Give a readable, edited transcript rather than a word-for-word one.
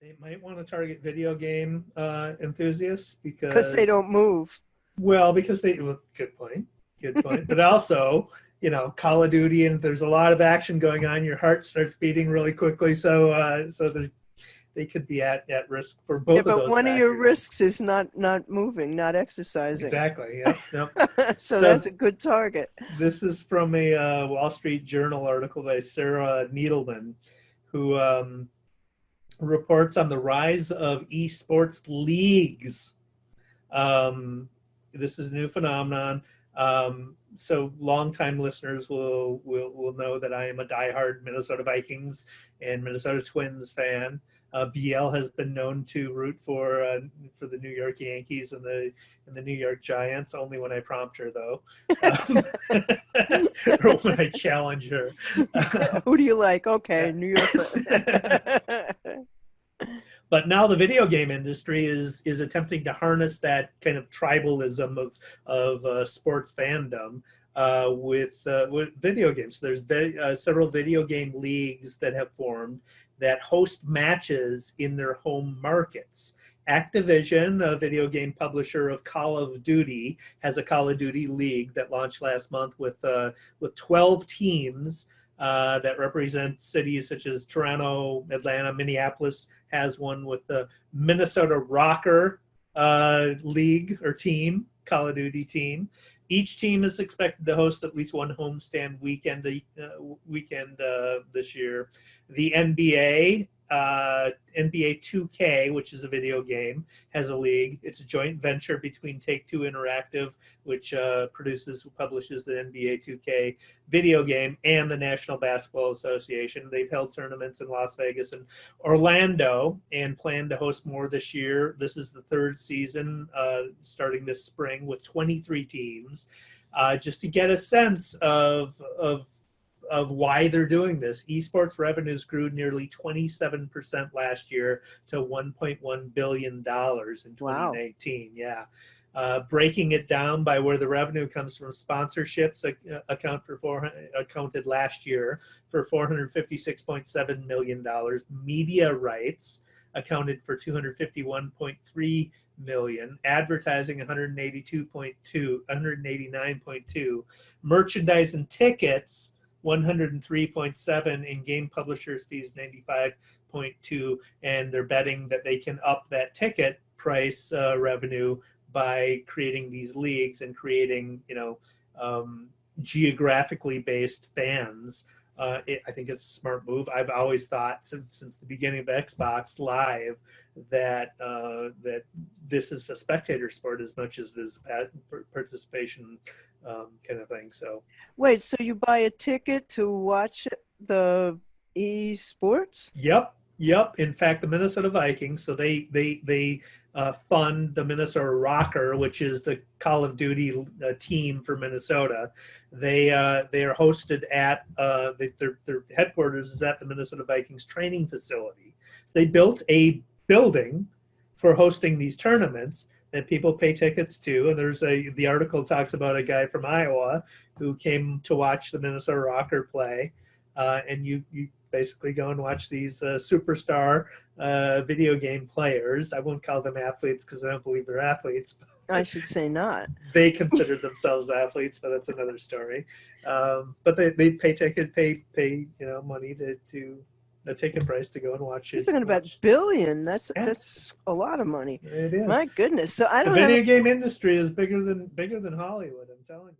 They might want to target video game enthusiasts Because they don't move. well, because good point, good point. But also, Call of Duty, and there's a lot of action going on. Your heart starts beating really quickly, so they could be at risk for both of but those one factors. of your risks is not moving, not exercising. Exactly. Yep. So that's a good target. This is from a Wall Street Journal article by Sarah Needleman, who reports on the rise of eSports leagues. This is a new phenomenon. So longtime listeners will know that I am a diehard Minnesota Vikings and Minnesota Twins fan. BL has been known to root for the New York Yankees and the New York Giants, only when I prompt her, though, or when I challenge her. Who do you like? Okay, New York. But now the video game industry is attempting to harness that kind of tribalism of sports fandom with video games. So there's several video game leagues that have formed that host matches in their home markets. Activision, a video game publisher of Call of Duty, has a Call of Duty league that launched last month with 12 teams that represent cities such as Toronto, Atlanta, Minneapolis has one with the Minnesota Rokkr league or team, Call of Duty team. Each team is expected to host at least one homestand weekend this year. The NBA 2K, which is a video game, has a league. It's a joint venture between Take-Two Interactive, which publishes the NBA 2K video game, and the National Basketball Association. They've held tournaments in Las Vegas and Orlando and plan to host more this year. This is the third season starting this spring with 23 teams. Just to get a sense of why they're doing this. Esports revenues grew nearly 27% last year to $1.1 billion in 2019. Wow. Yeah. Breaking it down by where the revenue comes from, sponsorships accounted last year for $456.7 million. Media rights accounted for $251.3 million. Advertising 189.2. Merchandise and tickets 103.7, in game publishers fees 95.2, and they're betting that they can up that ticket price revenue by creating these leagues and creating geographically based fans. I think it's a smart move. I've always thought since the beginning of Xbox Live that this is a spectator sport as much as this participation kind of thing. So wait, so you buy a ticket to watch the eSports? Yep. In fact, the Minnesota Vikings, so they fund the Minnesota Rokkr, which is the Call of Duty team for Minnesota. They are hosted at their headquarters is at the Minnesota Vikings training facility. So they built a building for hosting these tournaments that people pay tickets to. And the article talks about a guy from Iowa who came to watch the Minnesota Rokkr play. And you basically go and watch these superstar video game players. I won't call them athletes because I don't believe they're athletes. I should say not. They consider themselves athletes, but that's another story. But they pay money to a ticket price to go and watch it. You're talking about billion. That's a lot of money. It is. My goodness. So the video game industry is bigger than Hollywood. I'm telling you.